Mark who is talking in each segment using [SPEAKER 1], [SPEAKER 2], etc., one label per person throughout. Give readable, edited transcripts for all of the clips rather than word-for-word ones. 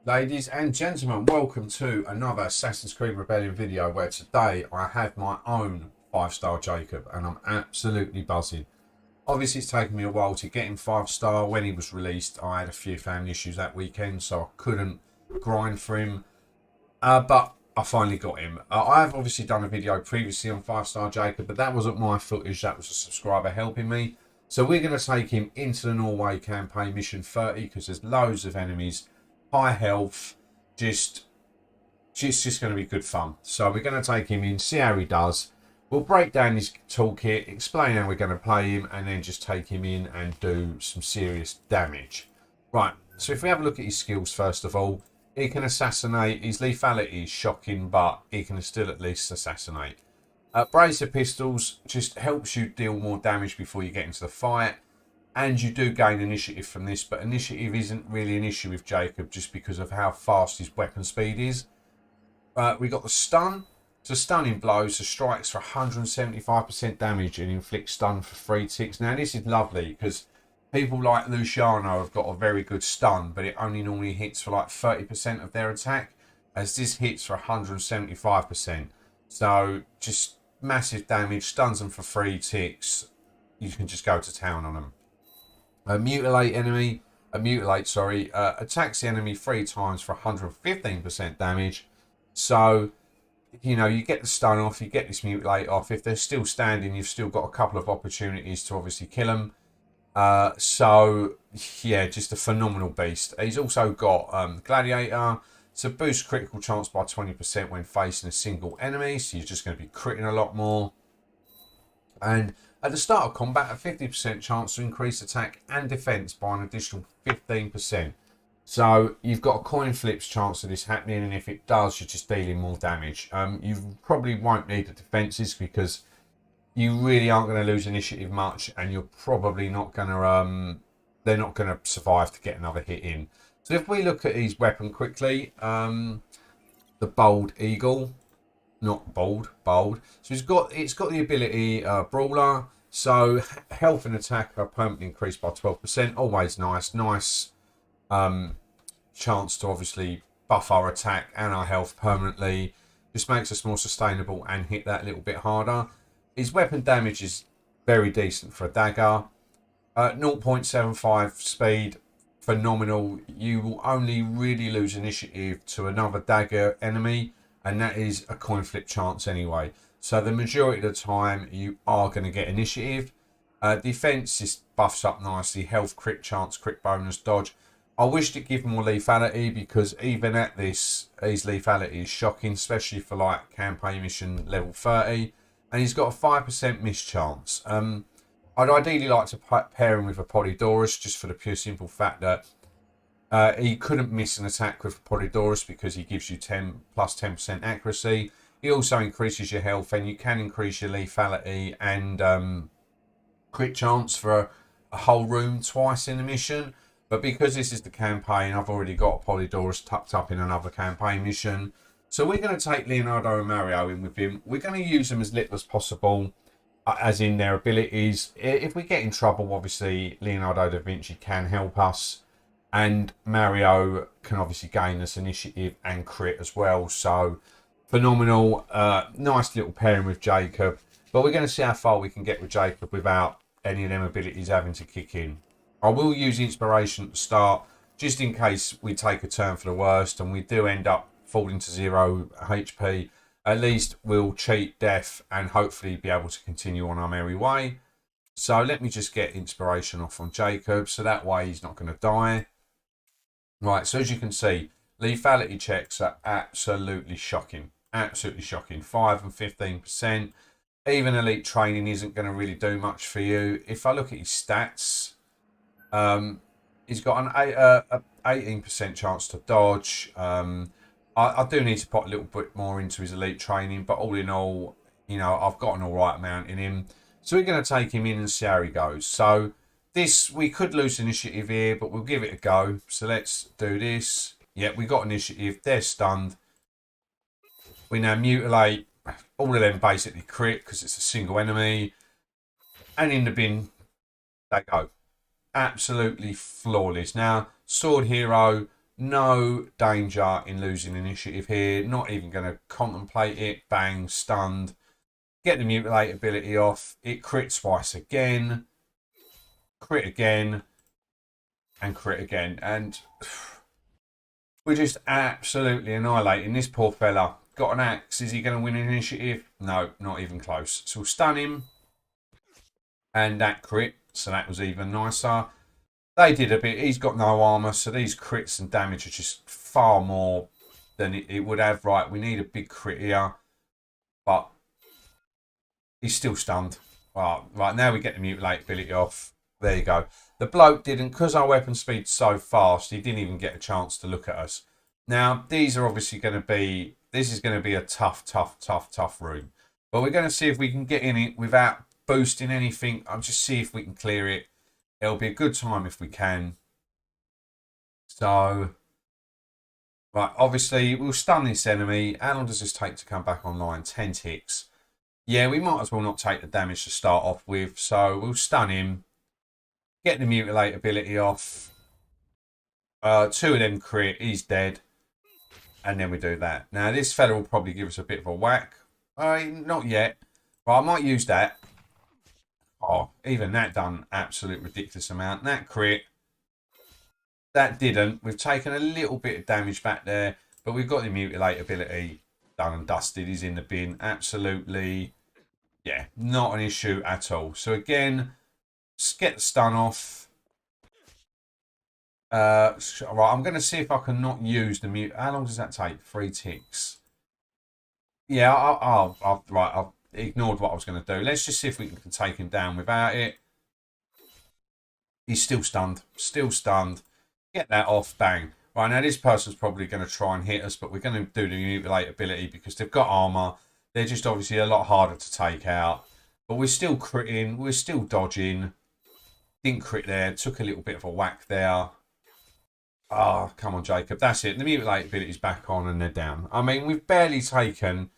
[SPEAKER 1] Ladies and gentlemen, welcome to another Assassin's Creed Rebellion video where today I have my own 5-star Jacob and I'm absolutely buzzing. Obviously it's taken me a while to get him 5-star. When he was released I had a few family issues that weekend so I couldn't grind for him, but I finally got him. I have obviously done a video previously on 5-star Jacob, but that wasn't my footage, that was a subscriber helping me. So we're going to take him into the Norway campaign mission 30 because there's loads of enemies, high health, just going to be good fun. So we're going to take him in, see how he does. We'll break down his toolkit, explain how we're going to play him, and then just take him in and do some serious damage. Right, so if we have a look at his skills first of all, he can assassinate. His lethality is shocking, but he can still at least assassinate. Bracer pistols just helps you deal more damage before you get into the fight. And you do gain initiative from this, but initiative isn't really an issue with Jacob just because of how fast his weapon speed is. We got the stun. So stunning blows, so strikes for 175% damage and inflicts stun for 3 ticks. Now this is lovely because people like Luciano have got a very good stun, but it only normally hits for like 30% of their attack, as this hits for 175%. So just massive damage, stuns them for 3 ticks. You can just go to town on them. Mutilate, attacks the enemy 3 times for 115% damage. So, you know, you get the stun off, you get this mutilate off. If they're still standing, you've still got a couple of opportunities to obviously kill them. So, yeah, just a phenomenal beast. He's also got Gladiator. So boost critical chance by 20% when facing a single enemy. So you're just going to be critting a lot more. And at the start of combat, a 50% chance to increase attack and defense by an additional 15%. So you've got a coin flips chance of this happening, and if it does, you're just dealing more damage. You probably won't need the defenses because you really aren't going to lose initiative much, and you're probably not going to they're not going to survive to get another hit in. So if we look at his weapon quickly, the bold eagle. Not bold. So it's got the ability brawler. So health and attack are permanently increased by 12%. Always nice chance to obviously buff our attack and our health permanently. Just makes us more sustainable and hit that little bit harder. His weapon damage is very decent for a dagger. 0.75 speed, phenomenal. You will only really lose initiative to another dagger enemy, and that is a coin flip chance anyway. So the majority of the time you are going to get initiative. Defense is buffs up nicely. Health, crit chance, crit bonus, dodge. I wished it gave more lethality because even at this, his lethality is shocking, especially for like campaign mission level 30. And he's got a 5% miss chance. I'd ideally like to pair him with a Polydorus just for the pure simple fact that he couldn't miss an attack with Polydorus because he gives you 10 plus 10% accuracy. He also increases your health, and you can increase your lethality and crit chance for a whole room twice in the mission. But because this is the campaign, I've already got Polydorus tucked up in another campaign mission. So we're going to take Leonardo and Mario in with him. We're going to use them as little as possible, as in their abilities. If we get in trouble, obviously Leonardo da Vinci can help us. And Mario can obviously gain us initiative and crit as well. So phenomenal. Nice little pairing with Jacob. But we're going to see how far we can get with Jacob without any of them abilities having to kick in. I will use inspiration at the start, just in case we take a turn for the worst and we do end up falling to 0 HP. At least we'll cheat death and hopefully be able to continue on our merry way. So let me just get inspiration off on Jacob, so that way he's not going to die. Right, so as you can see, lethality checks are absolutely shocking. Absolutely shocking. 5 and 15%. Even elite training isn't going to really do much for you. If I look at his stats, he's got an 18% chance to dodge. I do need to put a little bit more into his elite training, but all in all, you know, I've got an alright amount in him. So we're going to take him in and see how he goes. So this, we could lose initiative here, but we'll give it a go. So let's do this. Yeah, we got initiative. They're stunned. We now mutilate. All of them basically crit because it's a single enemy. And in the bin, they go. Absolutely flawless. Now, Sword Hero, No danger in losing initiative here. Not even going to contemplate it. Bang, stunned. Get the mutilate ability off. It crits twice again. Crit again. And crit again. And we're just absolutely annihilating this poor fella. Got an axe. Is he going to win an initiative? No, not even close. So we'll stun him. And that crit. So that was even nicer. They did a bit. He's got no armour. So these crits and damage are just far more than it would have. Right, we need a big crit here. But he's still stunned. Right, now we get the mutilate ability off. There you go. The bloke didn't, because our weapon speed's so fast, he didn't even get a chance to look at us. Now, these are obviously going to be, this is going to be a tough room. But we're going to see if we can get in it without boosting anything. I'll just see if we can clear it. It'll be a good time if we can. So, right, obviously, we'll stun this enemy. How long does this take to come back online? 10 ticks. Yeah, we might as well not take the damage to start off with. So, we'll stun him. Get the mutilate ability off. 2 of them crit. He's dead. And then we do that. Now, this fella will probably give us a bit of a whack. Not yet. But I might use that. Oh, even that done absolute ridiculous amount. That crit. That didn't. We've taken a little bit of damage back there. But we've got the mutilate ability done and dusted. He's in the bin. Absolutely. Yeah, not an issue at all. So again, just get the stun off. Right, I'm going to see if I can not use the mute. How long does that take? 3 ticks. Yeah, I've ignored what I was going to do. Let's just see if we can take him down without it. He's still stunned. Still stunned. Get that off. Bang. Right, now this person's probably going to try and hit us, but we're going to do the mutilate ability because they've got armour. They're just obviously a lot harder to take out. But we're still critting. We're still dodging. Didn't crit there. Took a little bit of a whack there. Oh, come on, Jacob. That's it. The mutilate ability's back on and they're down. I mean, we've barely taken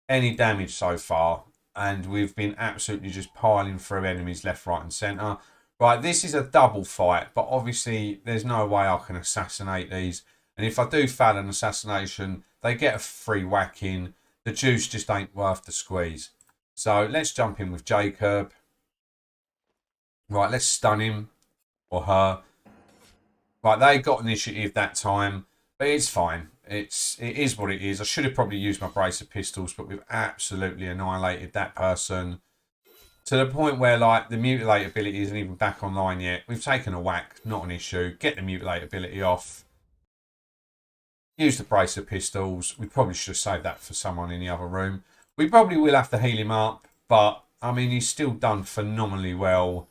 [SPEAKER 1] any damage so far. And we've been absolutely just piling through enemies left, right and centre. Right, this is a double fight. But obviously, there's no way I can assassinate these. And if I do fail an assassination, they get a free whack in. The juice just ain't worth the squeeze. So let's jump in with Jacob. Right, let's stun him or her. Right, they got initiative that time, but it's fine. It is what it is. I should have probably used my brace of pistols, but we've absolutely annihilated that person to the point where, like, the mutilate ability isn't even back online yet. We've taken a whack, not an issue. Get the mutilate ability off. Use the brace of pistols. We probably should have saved that for someone in the other room. We probably will have to heal him up, but, I mean, he's still done phenomenally well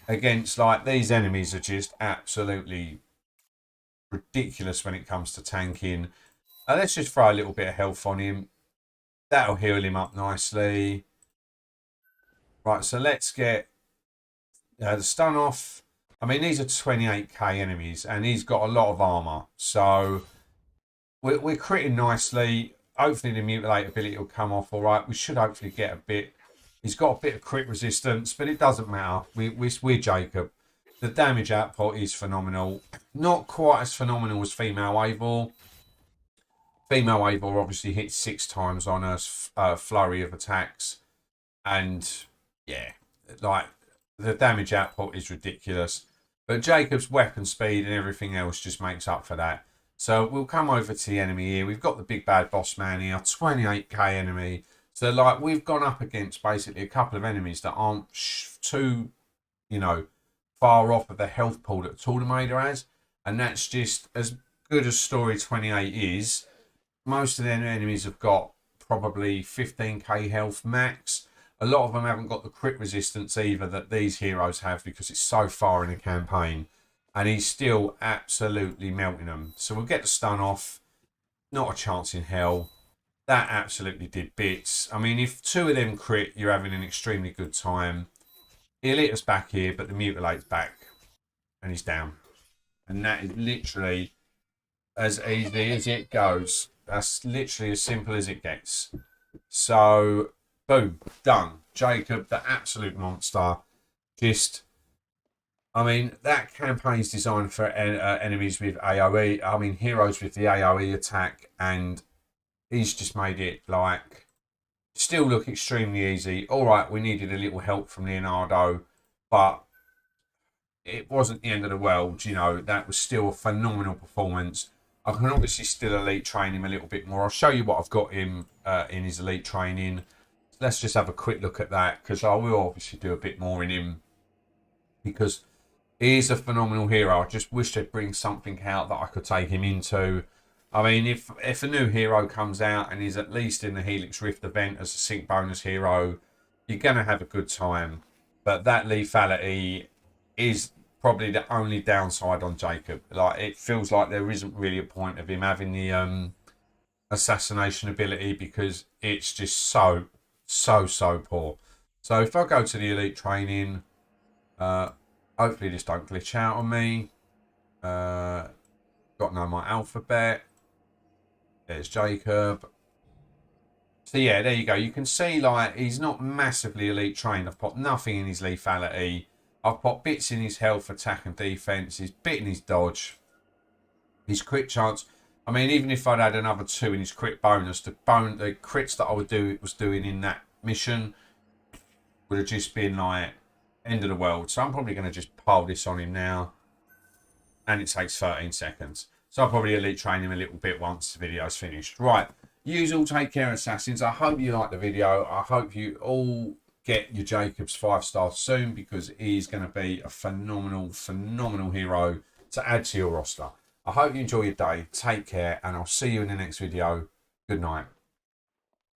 [SPEAKER 1] against, like, these enemies are just absolutely ridiculous when it comes to tanking. Let's just throw a little bit of health on him. That'll heal him up nicely. Right, so let's get the stun off. I mean, these are 28k enemies, and he's got a lot of armour. So we're critting nicely. Hopefully the mutilate ability will come off all right. We should hopefully get a bit. He's got a bit of crit resistance, but it doesn't matter. We're Jacob. The damage output is phenomenal. Not quite as phenomenal as female Eivor. Female Eivor obviously hits 6 times on a flurry of attacks. And, yeah, like, the damage output is ridiculous. But Jacob's weapon speed and everything else just makes up for that. So we'll come over to the enemy here. We've got the big bad boss man here. 28k enemy. So, like, we've gone up against basically a couple of enemies that aren't too, you know, far off of the health pool that Tornado has, and that's just as good as Story 28 is. Most of their enemies have got probably 15k health max. A lot of them haven't got the crit resistance either that these heroes have because it's so far in the campaign, and he's still absolutely melting them. So we'll get the stun off. Not a chance in hell. That absolutely did bits. I mean, if 2 of them crit, you're having an extremely good time. He'll hit us back here, but the mutilate's back. And he's down. And that is literally as easy as it goes. That's literally as simple as it gets. So, boom, done. Jacob, the absolute monster, just I mean, that campaign is designed for enemies with AoE. I mean, heroes with the AoE attack, and he's just made it like still look extremely easy. All right, we needed a little help from Leonardo, but it wasn't the end of the world. You know, that was still a phenomenal performance. I can obviously still elite train him a little bit more. I'll show you what I've got him in his elite training. Let's just have a quick look at that, because I will obviously do a bit more in him, because he is a phenomenal hero. I just wish they'd bring something out that I could take him into. I mean, if a new hero comes out and is at least in the Helix Rift event as a sync bonus hero, you're going to have a good time. But that lethality is probably the only downside on Jacob. Like, it feels like there isn't really a point of him having the assassination ability, because it's just so poor. So if I go to the elite training, hopefully this don't glitch out on me. Got to know my alphabet. There's Jacob. So yeah, there you go. You can see, like, he's not massively elite trained. I've put nothing in his lethality. I've put bits in his health, attack and defense. He's bit in his dodge. His crit chance. I mean, even if I'd had another 2 in his crit bonus, the crits that I was doing in that mission would have just been like end of the world. So I'm probably going to just pile this on him now, and it takes 13 seconds. So I'll probably elite train him a little bit once the video's finished. Right, yous all take care, assassins. I hope you liked the video. I hope you all get your Jacobs 5-star soon, because he's going to be a phenomenal hero to add to your roster. I hope you enjoy your day. Take care, and I'll see you in the next video. Good night.